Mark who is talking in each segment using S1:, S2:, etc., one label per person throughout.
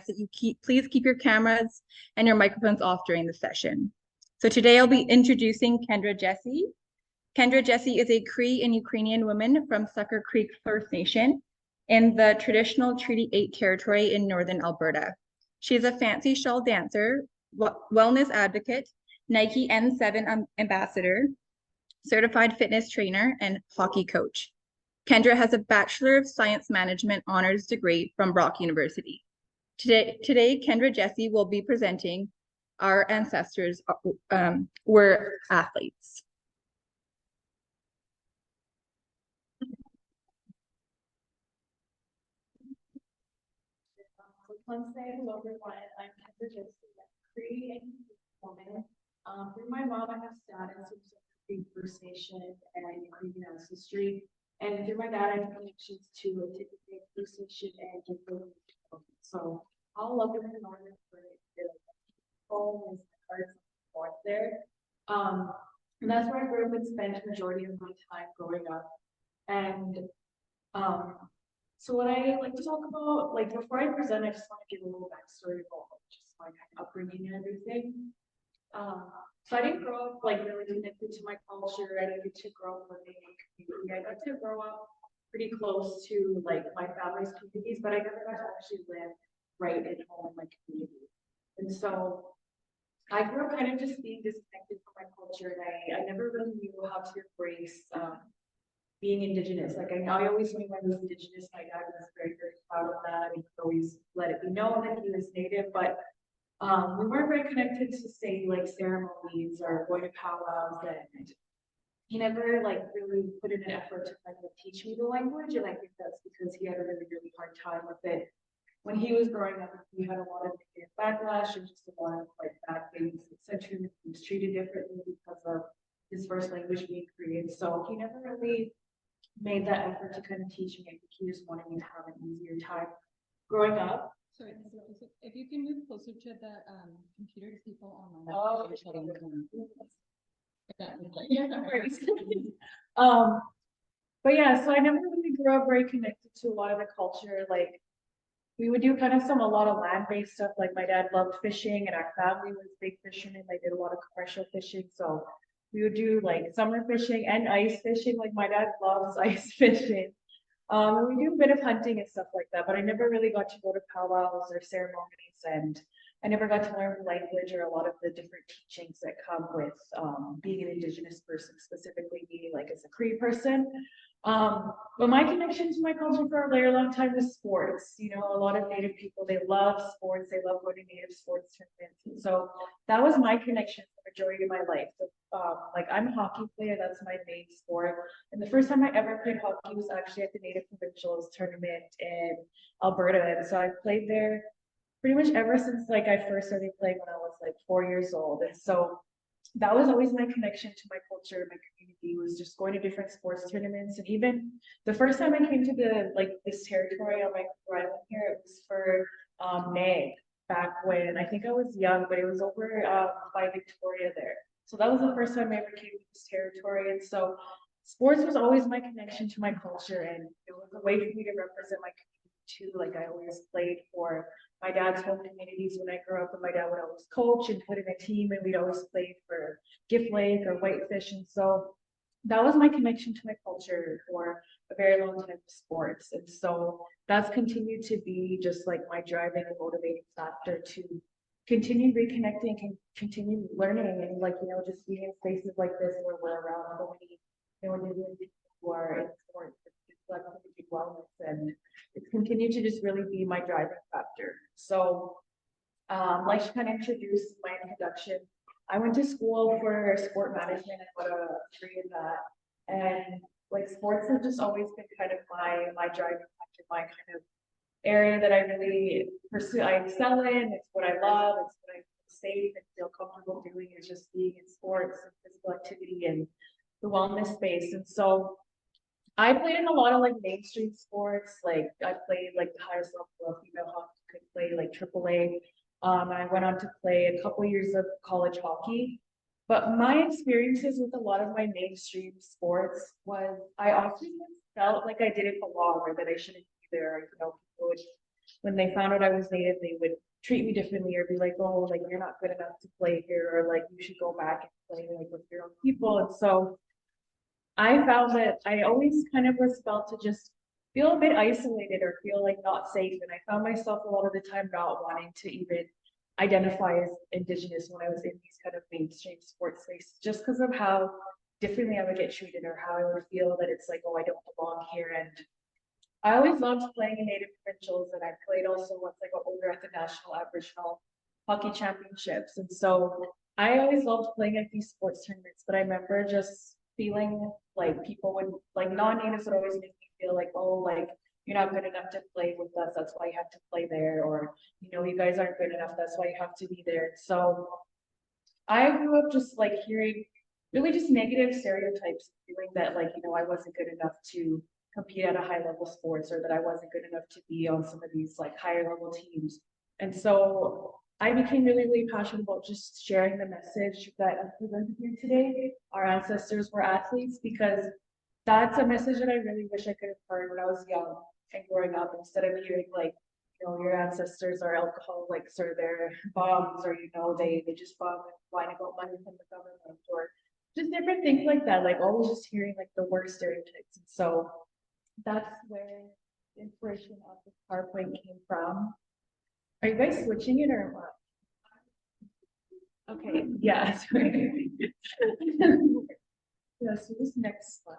S1: that you please keep your cameras and your microphones off during the session. So today I'll be introducing Kendra Jessie. Kendra Jessie is a Cree and Ukrainian woman from Sucker Creek First Nation in the traditional Treaty 8 territory in northern Alberta. She is a fancy shawl dancer, wellness advocate, Nike N7 ambassador, certified fitness trainer, and hockey coach. Kendra has a Bachelor of Science Management honors degree from Brock University. Today, Kendra Jessie will be presenting Our Ancestors Were Athletes.
S2: Hello everyone, I'm Kendra Jessie, a Cree and woman. Through my mom, I have status of Cree First Nation and Indigenous ancestry. And through my dad, I have connections to a Tippecanoe First Nation and Ukrainian. So all over the northern part, home is the heart north there. And that's where I grew up and spent the majority of my time growing up. And so what I like to talk about, like before I present, I just want to give a little backstory about just my kind of upbringing and everything. So I didn't grow up like really connected to my culture. I didn't get to grow up living in community. I got to grow up pretty close to like my family's communities, but I never got to actually live right at home in my community. And so I grew up kind of just being disconnected from my culture, and I never really knew how to embrace being Indigenous. Like I always knew I was Indigenous. My dad was very, very proud of that. He would always let it be known that he was Native, but we weren't very connected to say like ceremonies or going to powwows, and he never like really put in an effort to kind of teach me the language. And I think that's because he had a really, really hard time with it. When he was growing up, he had a lot of negative backlash and just a lot of like bad things said to him. He was treated differently because of his first language being Korean. So he never really made that effort to kind of teach me. I think he just wanted me to have an easier time growing up.
S3: Sorry, if you can move closer to the computer to people online.
S2: Oh,
S3: yeah, no worries.
S2: But yeah, so I never really grew up very connected to a lot of the culture. Like we would do kind of a lot of land-based stuff. Like my dad loved fishing, and our family was big fishermen. They did a lot of commercial fishing, so we would do like summer fishing and ice fishing. Like my dad loves ice fishing. We do a bit of hunting and stuff like that, but I never really got to go to powwows or ceremonies, and I never got to learn the language or a lot of the different teachings that come with being an Indigenous person, specifically me, like as a Cree person. But my connection to my culture for a very long time was sports. You know, a lot of Native people, they love sports, they love going to Native sports tournaments. And so that was my connection for the majority of my life. So, like I'm a hockey player, that's my main sport. And the first time I ever played hockey was actually at the Native Provincials tournament in Alberta. And so I played there pretty much ever since like I first started playing when I was like 4 years old. And so that was always my connection to my culture, my community, was just going to different sports tournaments. And even the first time I came to this territory on my island here, it was for NAG back when I think I was young, but it was over by Victoria there. So that was the first time I ever came to this territory. And so sports was always my connection to my culture, and it was a way for me to represent my community too. Like I always played for my dad's home communities when I grew up, and my dad would always coach and put in a team, and we'd always play for Gift Lake or Whitefish. And so that was my connection to my culture for a very long time, sports. And so that's continued to be just like my driving and motivating factor to continue reconnecting and continue learning, and like, you know, just being in spaces like this where we're around so many, you know, Indigenous people who are in sports, like wellness, and it's continued to just really be my driving factor. So like she kind of introduced my introduction, I went to school for sport management and got a degree in that. And like sports has just always been kind of my driving factor, my kind of area that I really pursue. I excel in. It's what I love. It's what I feel safe and feel comfortable doing, is just being in sports and physical activity and the wellness space. And so I played in a lot of like mainstream sports. Like I played like the highest level of female hockey could play, like AAA. And I went on to play a couple years of college hockey. But my experiences with a lot of my mainstream sports was I often felt like I didn't belong, or that I shouldn't be there. You know, people would when they found out I was Native, they would treat me differently or be like, oh, like you're not good enough to play here, or like you should go back and play like with your own people. And so I found that I always kind of was felt to just feel a bit isolated or feel like not safe. And I found myself a lot of the time not wanting to even identify as Indigenous when I was in these kind of mainstream sports spaces, just because of how differently I would get treated or how I would feel that it's like, oh, I don't belong here. And I always loved playing in Native provincials, and I played also once I got older at the National Aboriginal Hockey Championships. And so I always loved playing at these sports tournaments, but I remember just feeling like people would, like non-natives would always make me feel like, oh, like you're not good enough to play with us, that's why you have to play there, or you know, you guys aren't good enough, that's why you have to be there. So I grew up just like hearing really just negative stereotypes, feeling that like, you know, I wasn't good enough to compete at a high level sports, or that I wasn't good enough to be on some of these like higher level teams. And so I became really, really passionate about just sharing the message that I'm presenting here today. Our ancestors were athletes, because that's a message that I really wish I could have heard when I was young and growing up, instead of hearing like, you know, your ancestors are alcoholics, or they're bums, or you know, they just bum and whine about money from the government, or just different things like that. Like always just hearing like the worst stereotypes. And so that's where the inspiration of this PowerPoint came from. Are you guys switching it or what? Okay, yeah, sorry. Yeah, so this next slide.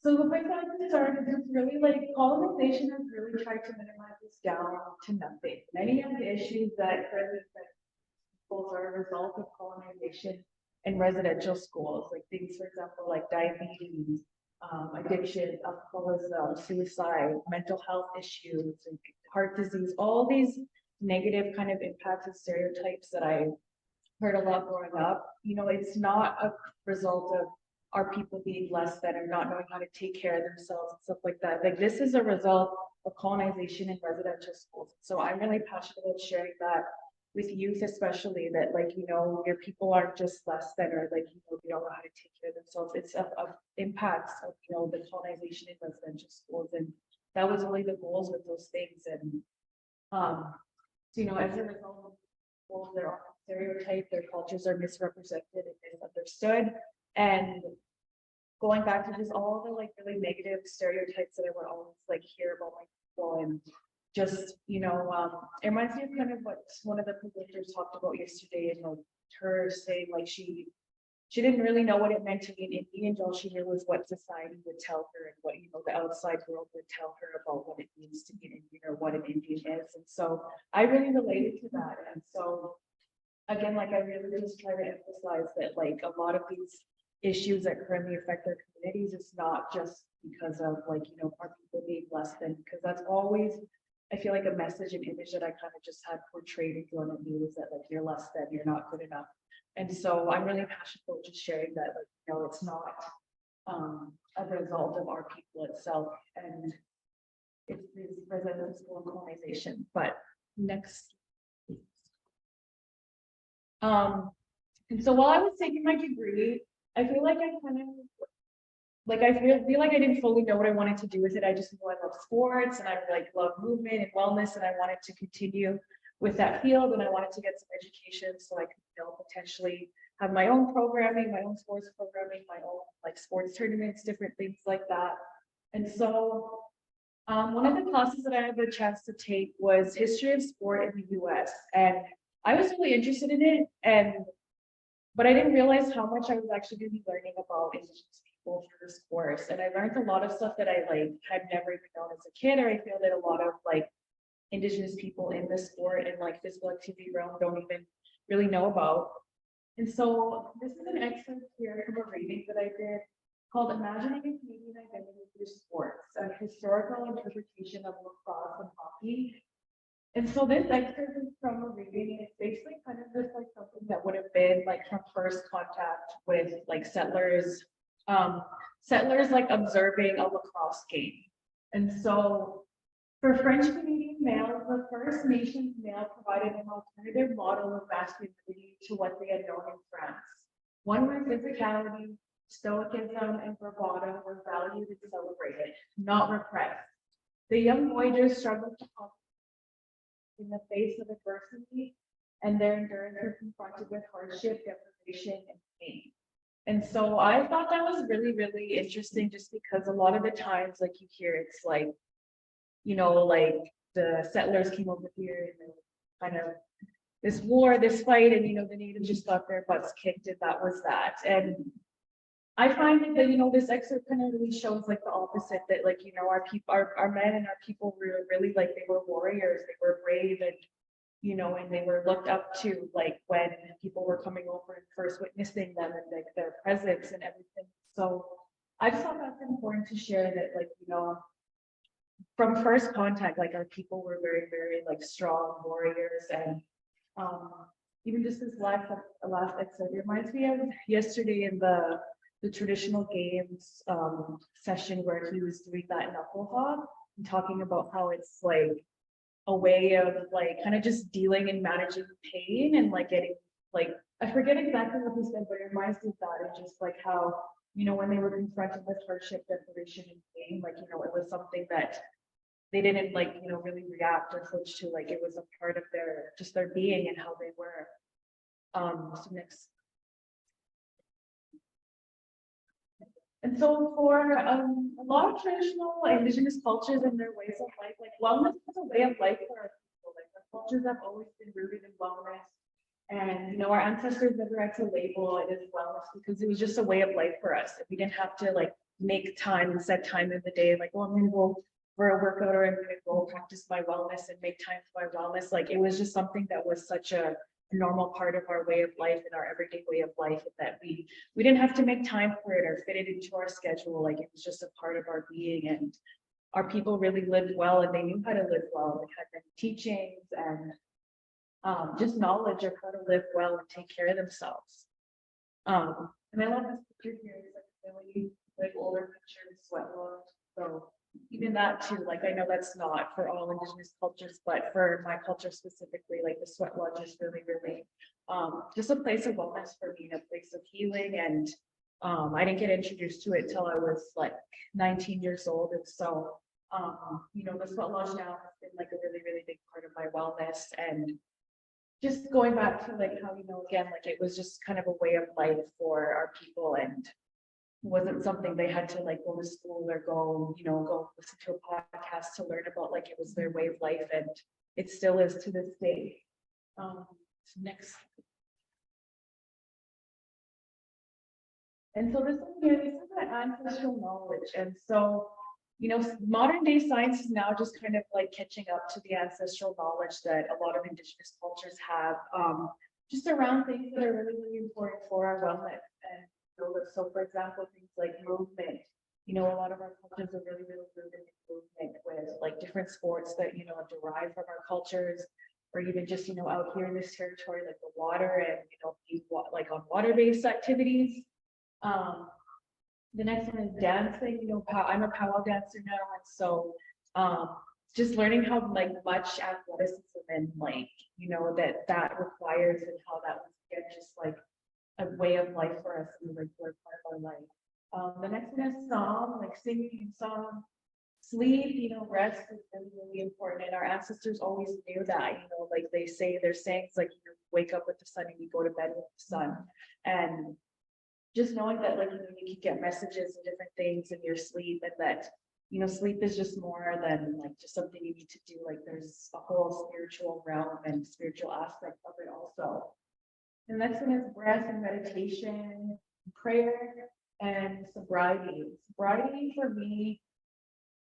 S2: So the way that I started is really like colonization has really tried to minimize this down to nothing. Many of the issues that currently affect schools are a result of colonization in residential schools, like things, for example, like diabetes, addiction, alcoholism, suicide, mental health issues, and heart disease, all these negative kind of impacts and stereotypes that I heard a lot growing up. You know, it's not a result of our people being less than or not knowing how to take care of themselves and stuff like that. Like this is a result of colonization in residential schools. So I'm really passionate about sharing that with youth, especially, that like, you know, your people aren't just less than, or like, you know, they don't know how to take care of themselves. It's of impacts of, you know, the colonization in residential schools. And that was really the goals with those things. And so, you know, as a result of schools, there are stereotypes, their cultures are misrepresented and misunderstood. And going back to just all the like really negative stereotypes that I would always like hear about my people, and just, you know, it reminds me of kind of what one of the presenters talked about yesterday, and like her saying like she didn't really know what it meant to be an Indian. All she knew was what society would tell her and what, you know, the outside world would tell her about what it means to be an Indian or what an Indian is. And so I really related to that. And so again, like I really just try to emphasize that like a lot of these issues that currently affect their communities, it's not just because of like, you know, our people being less than, because that's always, I feel like a message and image that I kind of just had portrayed and thrown at me was that like, you're less than, you're not good enough. And so I'm really passionate about just sharing that, like, you know, it's not a result of our people itself, and it's this residential school colonization. But next. And so while I was taking my degree, I feel like I kind of, like, I feel like I didn't fully know what I wanted to do with it. I just knew I love sports, and I like love movement and wellness, and I wanted to continue with that field, and I wanted to get some education so I could, you know, potentially have my own programming, my own sports programming, my own like sports tournaments, different things like that. And so one of the classes that I had the chance to take was history of sport in the US, and I was really interested in it, but I didn't realize how much I was actually going to be learning about Indigenous people through this course. And I learned a lot of stuff that I like had never even known as a kid, or I feel that a lot of like Indigenous people in the sport and like physical activity realm don't even really know about. And so this is an excerpt here from a reading that I did called Imagining a Canadian Identity Through Sports, a historical interpretation of lacrosse and hockey. And so this excerpt is from a reading, and it's basically kind of just like something that would have been like from first contact with like settlers like observing a lacrosse game. And so for French Canadian males, the First Nations male provided an alternative model of masculinity to what they had known in France. One where physicality, Stoicism and bravado were valued and celebrated, not repressed. The young boy just struggled to cope in the face of adversity, and their endurance were confronted with hardship, deprivation, and pain. And so I thought that was really, really interesting just because a lot of the times, like you hear, it's like, like the settlers came over here and kind of this war, this fight, and the natives just got their butts kicked, and that was that. And I find that this excerpt kind of really shows like the opposite, that like our people, our men and our people were really like they were warriors, they were brave, and and they were looked up to, like when people were coming over and first witnessing them and like their presence and everything. So I just thought that's important to share, that like from first contact, like our people were very, very like strong warriors. And even just this last excerpt reminds me of yesterday in the traditional games session where he was doing that knuckle hop and talking about how it's like a way of like kind of just dealing and managing pain and like getting like, I forget exactly what he said, but it reminds me of that, and just like how when they were confronted with hardship, deprivation, and pain, like it was something that they didn't like really react or switch to, like it was a part of their being and how they were. So next. And so for a lot of traditional Indigenous cultures and their ways of life, like wellness is a way of life for our people. Like our cultures have always been rooted in wellness. And our ancestors never had to label it as wellness because it was just a way of life for us. We didn't have to like make time and set time in the day, like, well, I'm gonna go for a workout, or I'm gonna go practice my wellness and make time for my wellness. Like it was just something that was such a normal part of our way of life and our everyday way of life, that we didn't have to make time for it or fit it into our schedule. Like it was just a part of our being, and our people really lived well, and they knew how to live well. They had many teachings and just knowledge of how to live well and take care of themselves. And I love this picture here. It's like really like older picture of sweat lodge. So even that too, like I know that's not for all Indigenous cultures, but for my culture specifically, like the sweat lodge is really, really just a place of wellness for me, a place of healing. And I didn't get introduced to it till I was like 19 years old. And so the sweat lodge now has been like a really, really big part of my wellness. And just going back to like how again, like it was just kind of a way of life for our people, and wasn't something they had to like go to school or go listen to a podcast to learn about. Like it was their way of life, and it still is to this day. Next. And so this is that ancestral knowledge. And so modern day science is now just kind of like catching up to the ancestral knowledge that a lot of Indigenous cultures have, just around things that are really, really important for our wellness. And so for example, things like movement, a lot of our cultures are really, really rooted in movement, with like different sports that derive from our cultures, or even just out here in this territory, like the water, and like on water-based activities. The next one is dancing. I'm a powwow dancer now, and so just learning how like much athleticism and like that requires, and how that was again just like a way of life for us in the regular part of our life. The next one is song, like singing and song. Sleep, rest is really, really important, and our ancestors always knew that. Like they say their sayings, like wake up with the sun and you go to bed with the sun. And just knowing that like you can get messages and different things in your sleep, and that sleep is just more than like just something you need to do. Like there's a whole spiritual realm and spiritual aspect of it also. The next one is breath and meditation, prayer, and sobriety. Sobriety for me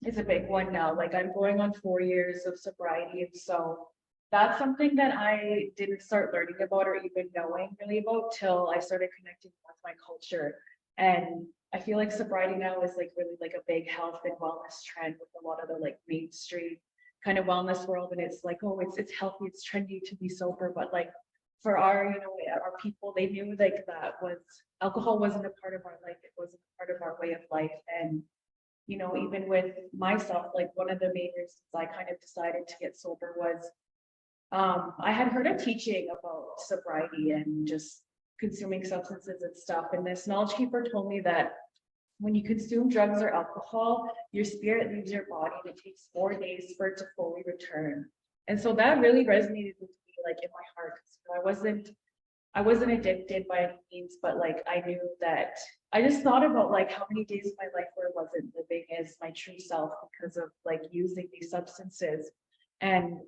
S2: is a big one now. Like I'm going on 4 years of sobriety, and so that's something that I didn't start learning about or even knowing really about till I started connecting with my culture. And I feel like sobriety now is like really like a big health and wellness trend with a lot of the like mainstream kind of wellness world. And it's like, oh, it's healthy, it's trendy to be sober. But like for our people, they knew like alcohol wasn't a part of our life. It wasn't a part of our way of life. And even with myself, like one of the main reasons I kind of decided to get sober was I had heard a teaching about sobriety, and just consuming substances and stuff. And this knowledge keeper told me that when you consume drugs or alcohol, your spirit leaves your body and it takes 4 days for it to fully return. And so that really resonated with me, like in my heart, because I wasn't addicted by any means, but like I knew that I just thought about like how many days of my life where I wasn't living as my true self because of like using these substances. And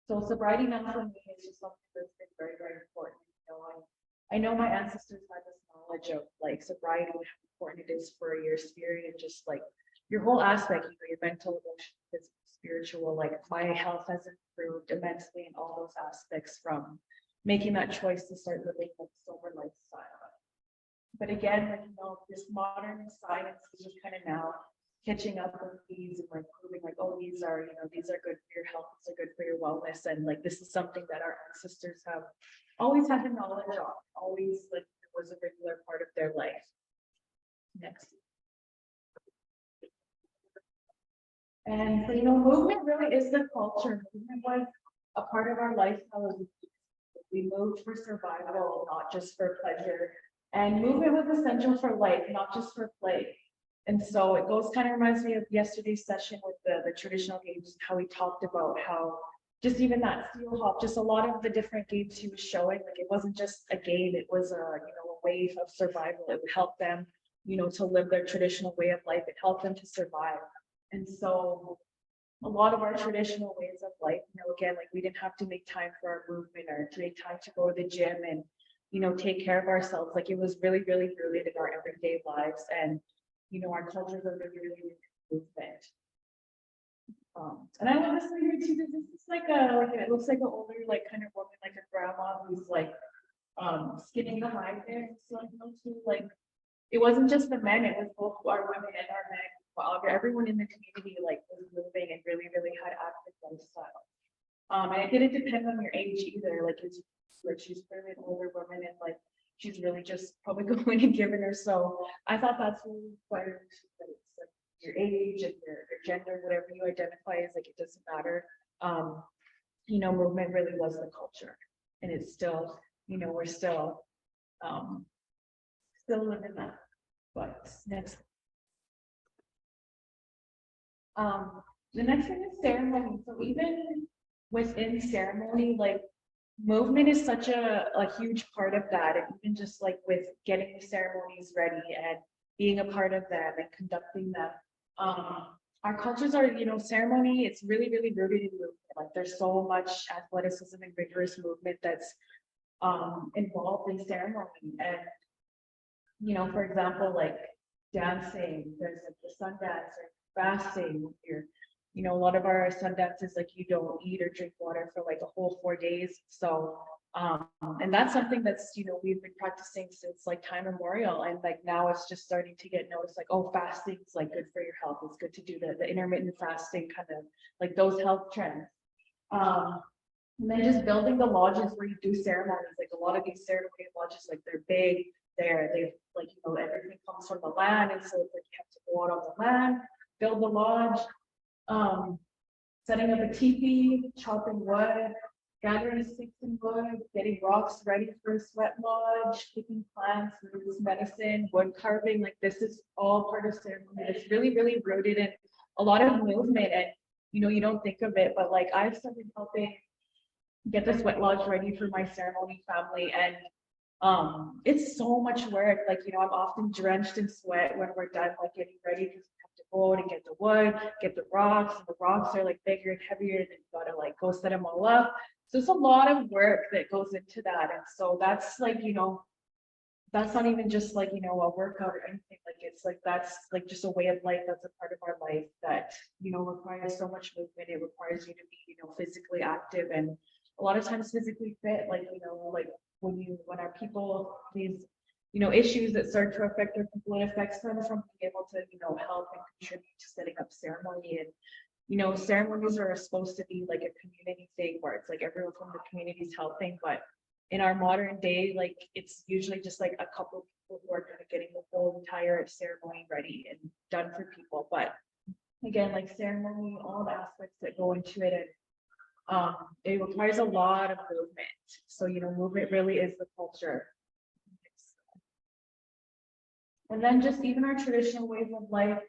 S2: so sobriety now for me is just something that's been very, very important. You know, I know my ancestors had this knowledge of like sobriety and how important it is for your spirit and just like your whole aspect, you know, your mental, emotional, physical, spiritual. Like my health has improved immensely in all those aspects from making that choice to start living a sober lifestyle. But again, like, you know, this modern science is just kind of now catching up with these and like proving like, oh, these are, you know, these are good for your health, these are good for your wellness. And like, this is something that our ancestors have always had the knowledge of, always like it was a regular part of their life. Next. And so, you know, movement really is the culture. Movement was a part of our lifestyle. We moved for survival, not just for pleasure. And movement was essential for life, not just for play. And so it goes kind of reminds me of yesterday's session with the traditional games, how we talked about how just even that steel hop, just a lot of the different games he was showing, like it wasn't just a game, it was a, you know, a way of survival. It would help them, you know, to live their traditional way of life. It helped them to survive. And so a lot of our traditional ways of life, you know, again, like we didn't have to make time for our movement or to make time to go to the gym and, you know, take care of ourselves. Like it was really, really rooted in our everyday lives. And, you know, our cultures are really, really, really movement. And I love this video too, because this is like it looks like an older, like kind of woman, like a grandma who's like skinning the high there. So like it wasn't just the men, it was both our women and our men. Everyone in the community like was moving and really, really had active lifestyle. And it didn't depend on your age either. Like it's like she's clearly an older woman and like she's really just probably going and giving her. So I thought that's really inspiring. That it's like your age and your gender, whatever you identify as, like it doesn't matter. You know, movement really was the culture, and it's still, you know, we're still living that. But next. The next thing is ceremony. So even within ceremony, like movement is such a huge part of that. And even just like with getting the ceremonies ready and being a part of them and conducting them. Our cultures are, you know, ceremony, it's really, really rooted in movement. Like there's so much athleticism and rigorous movement that's involved in ceremony. And, you know, for example, like dancing, there's like the sun dance or fasting, you know, a lot of our sun dances, like you don't eat or drink water for like a whole 4 days. So and that's something that's, you know, we've been practicing since like time immemorial, and like now it's just starting to get noticed, like, oh, fasting is like good for your health. It's good to do the intermittent fasting, kind of like those health trends. And then just building the lodges where you do ceremonies, like a lot of these ceremony lodges, like they're big, they like, you know, everything comes from the land, and so it's like you have to go out on the land, build the lodge, setting up a teepee, chopping wood, gathering sticks and wood, getting rocks ready for a sweat lodge, picking plants, roots, medicine, wood carving. Like this is all part of ceremony. It's really, really rooted in a lot of movement, and you know, you don't think of it, but like I've started helping get the sweat lodge ready for my ceremony family, and it's so much work. Like, you know, I'm often drenched in sweat when we're done like getting ready, because we have to go out and get the wood, get the rocks, and the rocks are like bigger and heavier, and then you gotta like go set them all up. So it's a lot of work that goes into that. And so that's like, you know, that's not even just like, you know, a workout or anything. Like it's like that's like just a way of life. That's a part of our life that, you know, requires so much movement. It requires you to be, you know, physically active and a lot of times physically fit. Like, you know, like when our people, these, you know, issues that start to affect our people, it affects them from being able to, you know, help and contribute to setting up ceremony. And you know, ceremonies are supposed to be like a community thing where it's like everyone from the community is helping, but in our modern day, like it's usually just like a couple of people who are kind of getting the whole entire ceremony ready and done for people. But again, like ceremony, all the aspects that go into it, and it requires a lot of movement. So, you know, movement really is the culture. And then just even our traditional ways of life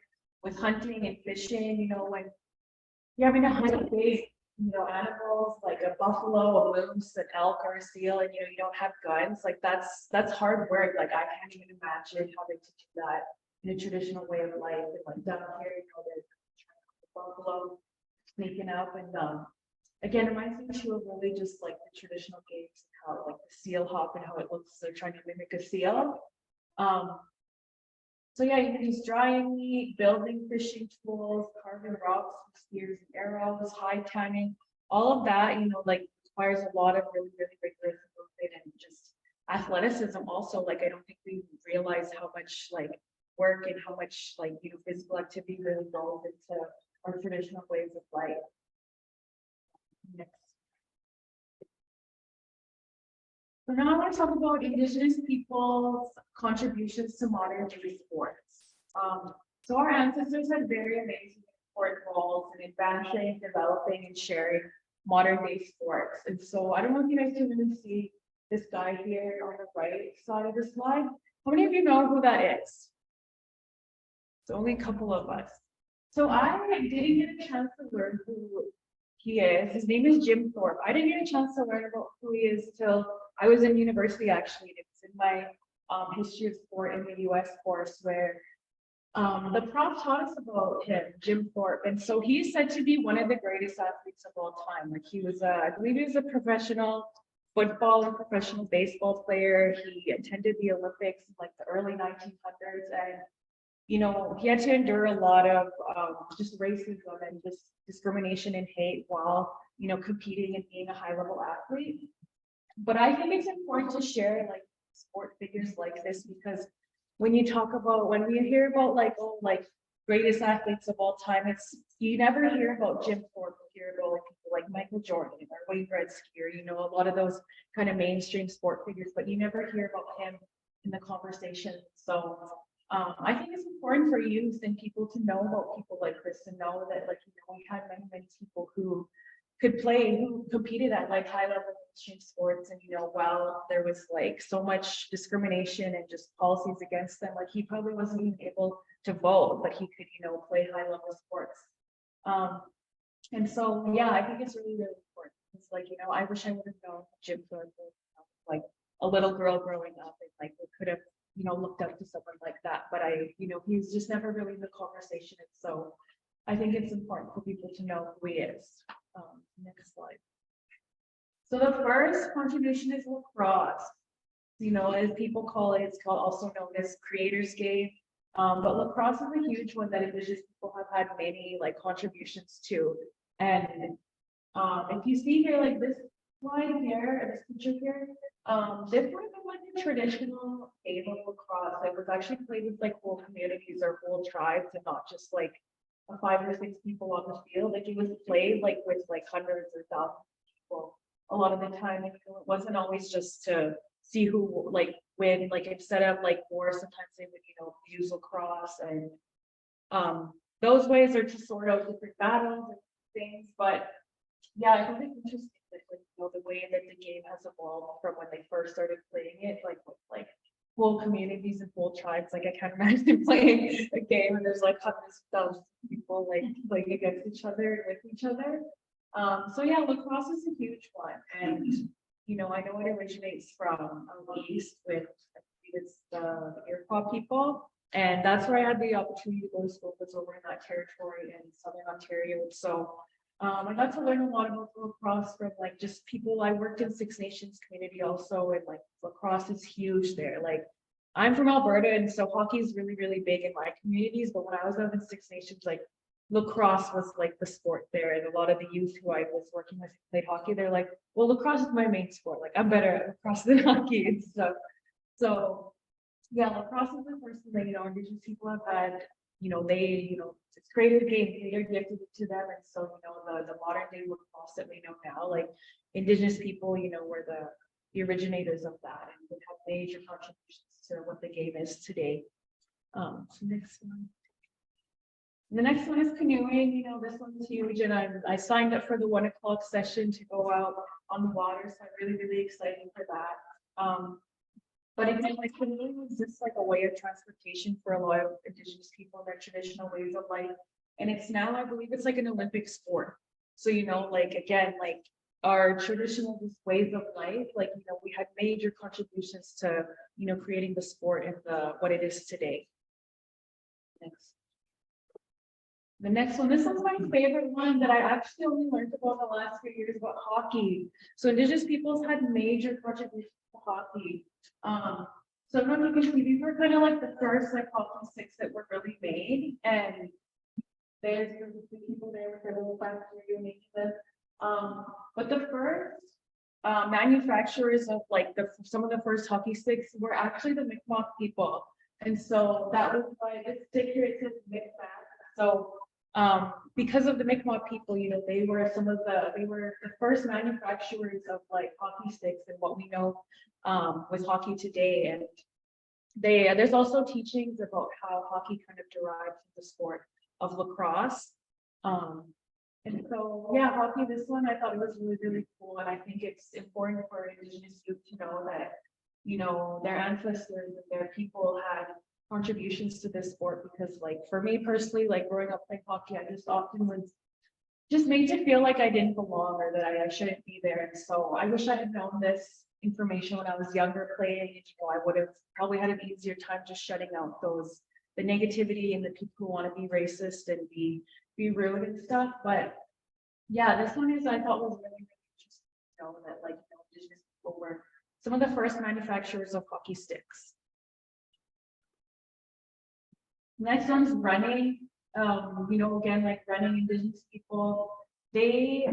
S2: with hunting and fishing, you know, when you're having to hunt big, you know, animals like a buffalo, a moose, an elk, or a seal, and you know, you don't have guns, like that's hard work. Like I can't even imagine having to do that in a traditional way of life. And like down here, you know, there's buffalo sneaking up, and again, it reminds me too of really just like the traditional games, how like the seal hop and how it looks, they're trying to mimic a seal. So yeah, you can use drying meat, building fishing tools, carving rocks with spears and arrows, hide tanning, all of that, you know, like requires a lot of really, really rigorous movement and just athleticism also. Like I don't think we realize how much like work and how much like, you know, physical activity really goes into our traditional ways of life. Next. So now I want to talk about Indigenous people's contributions to modern day sports. So our ancestors had very amazing important roles in advancing, developing, and sharing modern day sports. And so I don't know if you guys can really see this guy here on the right side of the slide. How many of you know who that is? It's only a couple of us. So I didn't get a chance to learn who he is. His name is Jim Thorpe. I didn't get a chance to learn about who he is till I was in university, actually. It was in my history of sport in the US course where the prof taught us about him, Jim Thorpe. And so he's said to be one of the greatest athletes of all time. Like he was, I believe he was a professional football and professional baseball player. He attended the Olympics in like the early 1900s, and you know, he had to endure a lot of just racism and just discrimination and hate while, you know, competing and being a high level athlete. But I think it's important to share like sport figures like this, because when you talk about, when we hear about like, oh, like greatest athletes of all time, it's, you never hear about Jim Thorpe, you hear about like people like Michael Jordan or Wayne Gretzky, or, you know, a lot of those kind of mainstream sport figures, but you never hear about him in the conversation. So I think it's important for youth and people to know about people like this, and know that, like, you know, we had many, many people who could play, who competed at like high level mainstream sports, and you know, while there was like so much discrimination and just policies against them, like he probably wasn't even able to vote, but he could, you know, play high level sports. And so yeah, I think it's really, really important. It's like, you know, I wish I would have known Jim Thorpe, like a little girl growing up, and like we could have, you know, looked up to someone like that, but you know, he was just never really in the conversation. And so I think it's important for people to know who he is. Next slide. So the first contribution is lacrosse. You know, as people call it, it's called, also known as creators game. But lacrosse is a huge one that Indigenous people have had many like contributions to. And if you see here, like this slide here, or this picture here, this would have been like a traditional game of lacrosse. It was actually played with like whole communities or whole tribes, and not just like 5 or 6 people on the field. Like it was played like with like hundreds or thousands of people a lot of the time. And, you know, it wasn't always just to see who like win. Like instead of like war, sometimes they would, you know, use lacrosse, and those ways are to sort out different battles and things. But yeah, I think it's interesting that, like, you know, the way that the game has evolved from when they first started playing it, like with like whole communities and whole tribes. Like I can't imagine playing a game and there's like hundreds of thousands of people like playing against each other, with each other. So yeah, lacrosse is a huge one, and you know, I know it originates from the east with, I believe it's the Iroquois people, and that's where I had the opportunity to go to school, was over in that territory in southern Ontario. So I got to learn a lot about lacrosse from like just people. I worked in Six Nations community also, and like lacrosse is huge there. Like I'm from Alberta, and so hockey is really, really big in my communities. But when I was out in Six Nations, like lacrosse was like the sport there, and a lot of the youth who I was working with who played hockey, they're like, well, lacrosse is my main sport. Like I'm better at lacrosse than hockey and stuff. So yeah, lacrosse is the first thing that, you know, Indigenous people have had. You know, they, you know, it's created a game, they are gifted it to them. And so, you know, the modern day lacrosse that we know now, like Indigenous people, you know, were the originators of that, and would have major contributions to what the game is today. So next one. The next one is canoeing. You know, this one's huge, and I signed up for the 1 o'clock session to go out on the water, so I'm really, really excited for that. But again, like for me, it was just like a way of transportation for a lot of Indigenous people, their traditional ways of life. And it's now, I believe it's like an Olympic sport. So, you know, like again, like our traditional just ways of life, like, you know, we had major contributions to, you know, creating the sport and the what it is today. Next. The next one, this one's my favorite one that I actually only learned about the last few years about hockey. So Indigenous peoples had major contributions to hockey. So I don't know if you can see, these were kind of like the first like hockey sticks that were really made. And there's the people there with their little factory making them. But the first manufacturers of like some of the first hockey sticks were actually the Mi'kmaq people. And so that was why this stick here, it says Mi'kmaq. So because of the Mi'kmaq people, you know, they were the first manufacturers of like hockey sticks and what we know with hockey today. And there's also teachings about how hockey kind of derived from the sport of lacrosse. And so, yeah, hockey, this one, I thought it was really, really cool. And I think it's important for Indigenous youth to know that, you know, their ancestors and their people had contributions to this sport, because like for me personally, like growing up playing hockey, I just often was just made to feel like I didn't belong or that I shouldn't be there. And so I wish I had known this information when I was younger playing. You know, I would have probably had an easier time just shutting out the negativity and the people who want to be racist and be rude and stuff. But yeah, this one I thought was really, really interesting to know that, like, you know, Indigenous people were some of the first manufacturers of hockey sticks. Next one's running. You know, again, like running, Indigenous people, they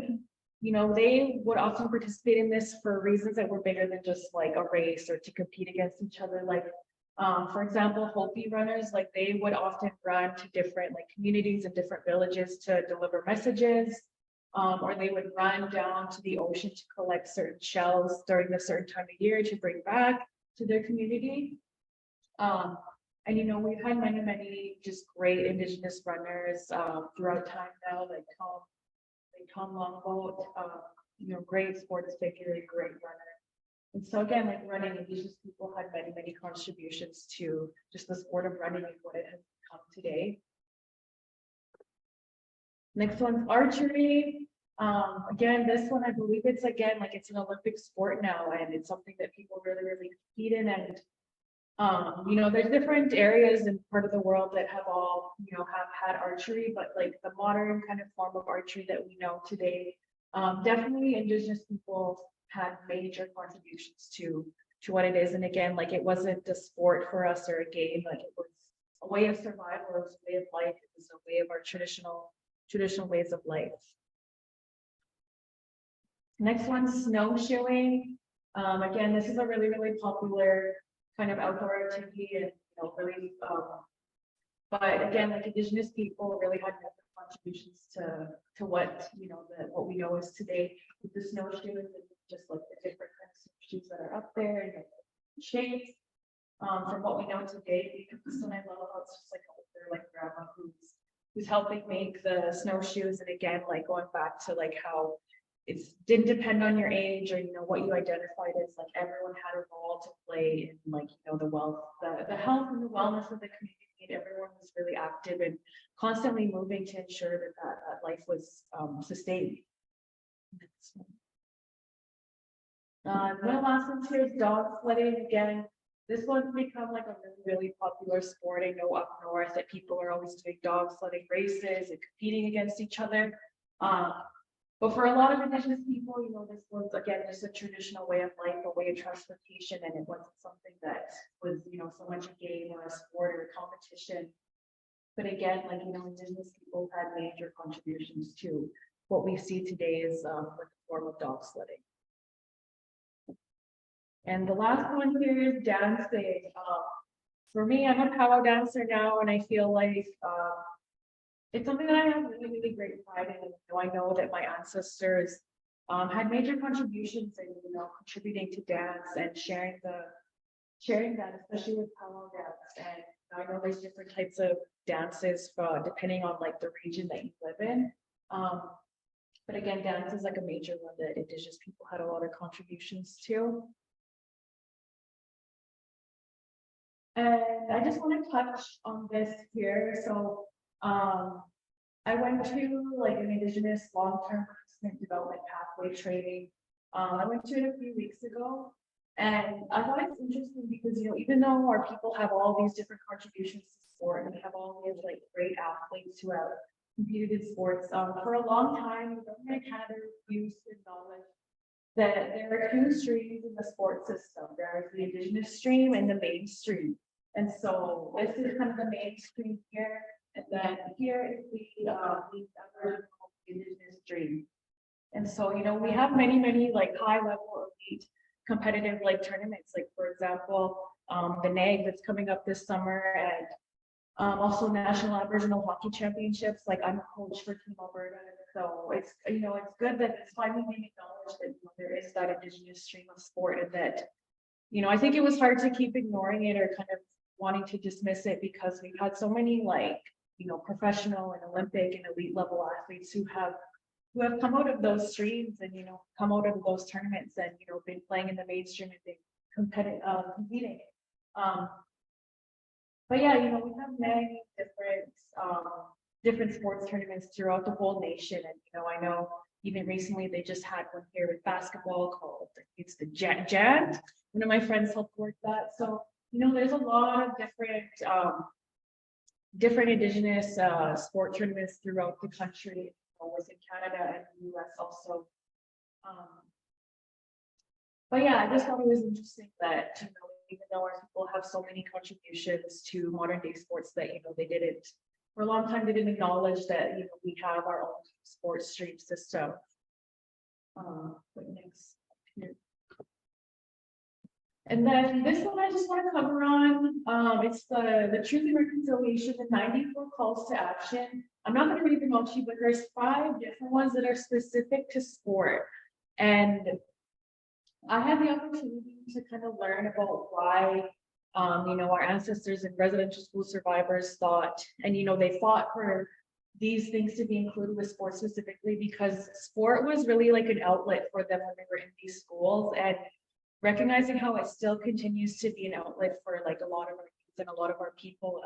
S2: would often participate in this for reasons that were bigger than just like a race or to compete against each other. Like, for example, Hopi runners, like they would often run to different like communities and different villages to deliver messages, or they would run down to the ocean to collect certain shells during a certain time of year to bring back to their community. And you know, we've had many just great Indigenous runners throughout time now, like Tom Longboat, you know, great sports figure, great runner. And so again, like running, Indigenous people had many contributions to just the sport of running and what it has become today. Next one's archery. Again, this one, I believe it's it's an Olympic sport now, and it's something that people really compete in. And you know, there's different areas in part of the world that have all, you know, have had archery, but like the modern kind of form of archery that we know today, definitely Indigenous people had major contributions to what it is. And again, like it wasn't a sport for us or a game, like it was a way of survival, it was a way of life, it was a way of our traditional ways of life. Next one, snowshoeing. Again, this is a really popular kind of outdoor activity, and you know, really, but again, like Indigenous people really had contributions to what, you know, what we know is today with the snowshoes and just like the different kinds of snowshoes that are up there and the shapes. From what we know today, because I love how it's just like older, like grandma who's helping make the snowshoes. And again, like going back to like how it didn't depend on your age or, you know, what you identified as, like everyone had a role to play in, like, you know, the health and the wellness of the community, and everyone was really active and constantly moving to ensure that life was sustained. The last one here is dog sledding. Again, this one's become like a really popular sport. I know up north that people are always doing dog sledding races and competing against each other. But for a lot of Indigenous people, you know, this was again just a traditional way of life, a way of transportation, and it wasn't something that was, you know, so much a game or a sport or a competition. But again, like, you know, Indigenous people had major contributions to what we see today is with the form of dog sledding. And the last one here is dancing. For me, I'm a powwow dancer now, and I feel like it's something that I have really great pride in. I know that my ancestors had major contributions in, you know, contributing to dance and sharing that, especially with powwow dance. And I know there's different types of dances depending on like the region that you live in. But again, dance is like a major one that Indigenous people had a lot of contributions to. And I just want to touch on this here. So, I went to like an Indigenous long-term participant development pathway training. I went to it a few weeks ago, and I thought it's interesting because, you know, even though our people have all these different contributions to sport and we have all these like great athletes who have competed in sports, for a long time, the government of Canada refused to acknowledge that there are two streams in the sports system. There is the Indigenous stream and the mainstream. And so this is kind of the mainstream here, and then here is the Aboriginal Indigenous stream. And so, you know, we have many like high level elite competitive like tournaments, like for example, the NAG that's coming up this summer, and also National Aboriginal Hockey Championships. Like I'm a coach for Team Alberta, so it's, you know, it's good that it's finally being acknowledged that, you know, there is that Indigenous stream of sport, and that, you know, I think it was hard to keep ignoring it or kind of wanting to dismiss it because we've had so many like, you know, professional and Olympic and elite level athletes who have come out of those streams and, you know, come out of those tournaments and, you know, been playing in the mainstream and been competing. But yeah, you know, we have many different sports tournaments throughout the whole nation. And, you know, I know even recently they just had one here with basketball called, it's the Jan. One of my friends helped work that. So, you know, there's a lot of different Indigenous sport tournaments throughout the country, always in Canada and the US also. But yeah, I just thought it was interesting that, you know, even though our people have so many contributions to modern day sports, that, you know, they didn't, for a long time, they didn't acknowledge that, you know, we have our own sports stream system. But next here. And then this one I just want to cover on, it's the Truth and Reconciliation, the 94 calls to action. I'm not going to read them all to you, but there's 5 different ones that are specific to sport. And I had the opportunity to kind of learn about why, you know, our ancestors and residential school survivors thought, and, you know, they fought for these things to be included with sport specifically because sport was really like an outlet for them when they were in these schools, and recognizing how it still continues to be an outlet for like a lot of our kids and a lot of our people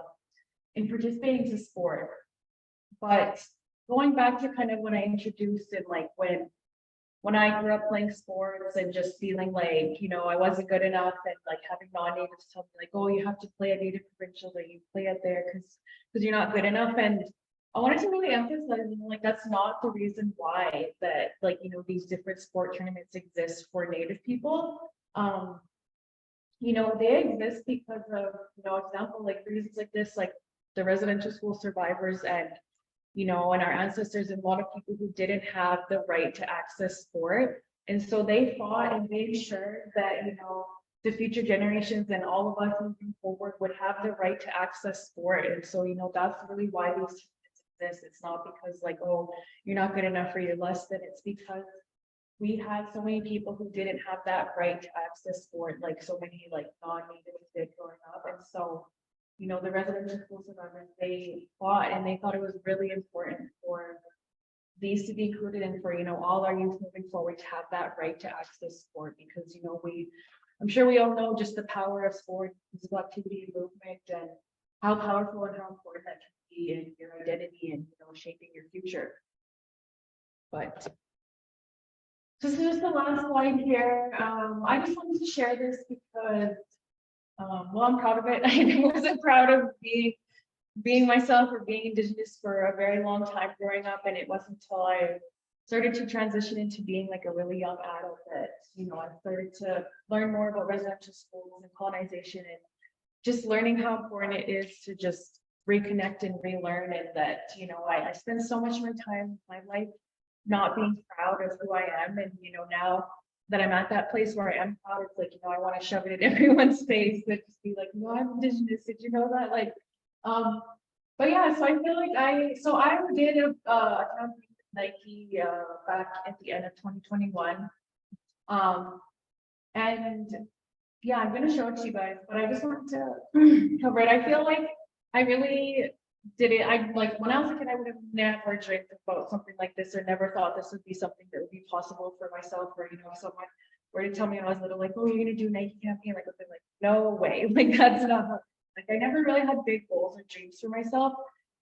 S2: in participating to sport. But going back to kind of when I introduced it, like when I grew up playing sports and just feeling like, you know, I wasn't good enough, and like having non-natives tell me like, oh, you have to play at native provincial, that you play out there because you're not good enough. And I wanted to really emphasize, you know, like that's not the reason why that, like, you know, these different sport tournaments exist for native people. You know, they exist because of, you know, example, like reasons like this, like the residential school survivors and, you know, and our ancestors and a lot of people who didn't have the right to access sport. And so they fought and made sure that, you know, the future generations and all of us moving forward would have the right to access sport. And so, you know, that's really why these tournaments exist. It's not because like, oh, you're not good enough or you're less than. It's because we had so many people who didn't have that right to access sport, like so many like non-natives did growing up. And so, you know, the residential school survivors, they fought and they thought it was really important for these to be included and for, you know, all our youth moving forward to have that right to access sport, because, you know, I'm sure we all know just the power of sport, physical activity and movement, and how powerful and how important that can be in your identity and, you know, shaping your future. But this is just the last slide here. I just wanted to share this because, well, I'm proud of it. I wasn't proud of being myself or being Indigenous for a very long time growing up, and it wasn't until I started to transition into being like a really young adult that, you know, I started to learn more about residential schools and colonization, and just learning how important it is to just reconnect and relearn, and that, you know, I spend so much more time in my life not being proud of who I am. And, you know, now that I'm at that place where I am proud, it's like, you know, I want to shove it in everyone's face and just be like, no, I'm Indigenous. Did you know that? Like, but yeah, so I feel like I did a campaign with Nike back at the end of 2021. And yeah, I'm gonna show it to you guys, but I just wanted to cover it. I feel like I really did it. I like when I was a kid, I would have never dreamed about something like this, or never thought this would be something that would be possible for myself, or, you know, if someone were to tell me when I was little, like, oh, you're gonna do a Nike campaign, like, I'd be like, no way, like that's not Like I never really had big goals or dreams for myself.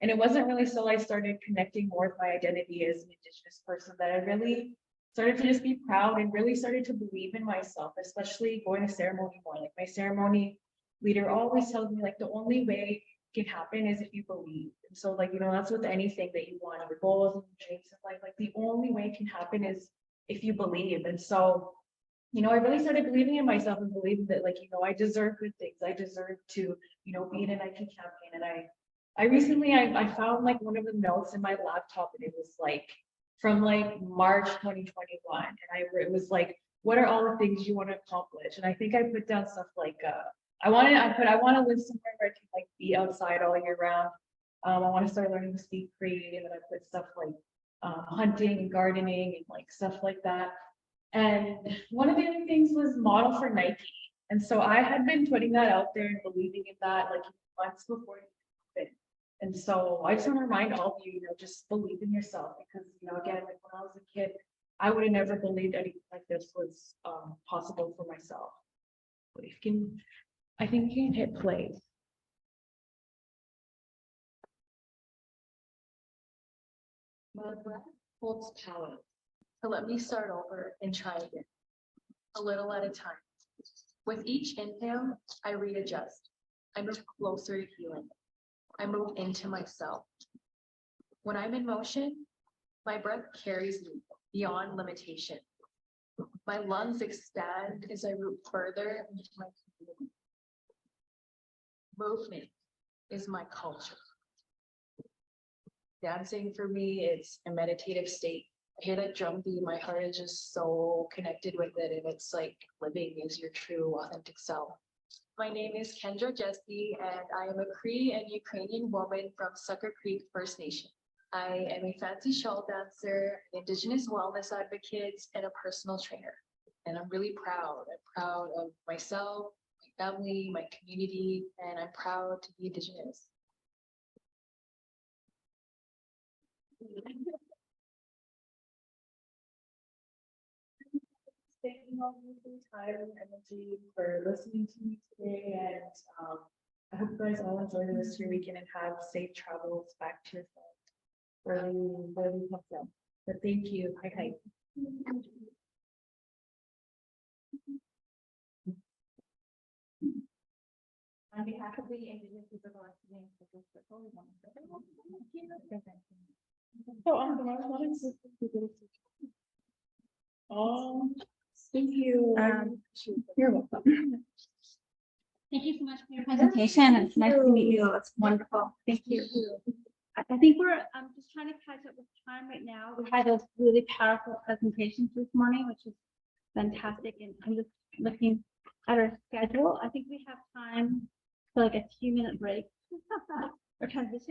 S2: And it wasn't really till I started connecting more with my identity as an Indigenous person that I really started to just be proud and really started to believe in myself, especially going to ceremony more. Like my ceremony leader always tells me like the only way it can happen is if you believe. And so like, you know, that's with anything that you want, your goals and dreams in life, like the only way it can happen is if you believe. And so, you know, I really started believing in myself and believing that like, you know, I deserve good things. I deserve to, you know, be in a Nike campaign. And I recently, I found like one of the notes in my laptop and it was like from like March 2021. And it was like, what are all the things you want to accomplish? And I think I put down stuff like, I want to live somewhere where I can like be outside all year round. I want to start learning to speak Cree, and then I put stuff like hunting and gardening and like stuff like that. And one of the other things was model for Nike. And so I had been putting that out there and believing in that like months before it happened. And so I just want to remind all of you, you know, just believe in yourself because, you know, again, like when I was a kid, I would have never believed anything like this was possible for myself. But if you can, I think you can hit play.
S4: My breath holds power. So let me start over and try again, a little at a time. With each inhale, I readjust. I move closer to healing. I move into myself. When I'm in motion, my breath carries me beyond limitation. My lungs expand as I root further into my community. Movement is my culture. Dancing for me, it's a meditative state. I hear that drum beat, my heart is just so connected with it, and it's like living is your true, authentic self. My name is Kendra Jessie, and I am a Cree and Ukrainian woman from Sucker Creek First Nation. I am a fancy shawl dancer, an Indigenous wellness advocate, and a personal trainer. And I'm really proud. I'm proud of myself, my family, my community, and I'm proud to be Indigenous.
S2: Thank you all for your time and energy for listening to me today. And I hope you guys all enjoy the rest of your weekend and have safe travels back to your phone where you come from. But thank you. Hi.
S3: On behalf of the Indigenous people of the name of the circle, we want to
S2: Thank you.
S1: You're welcome.
S5: Thank you so much for your presentation. It's nice to meet you. It's wonderful. Thank you. I think we're just trying to catch up with time right now. We had those really powerful presentations this morning, which is fantastic. And I'm just looking at our schedule. I think we have time for like a 2-minute break or transition.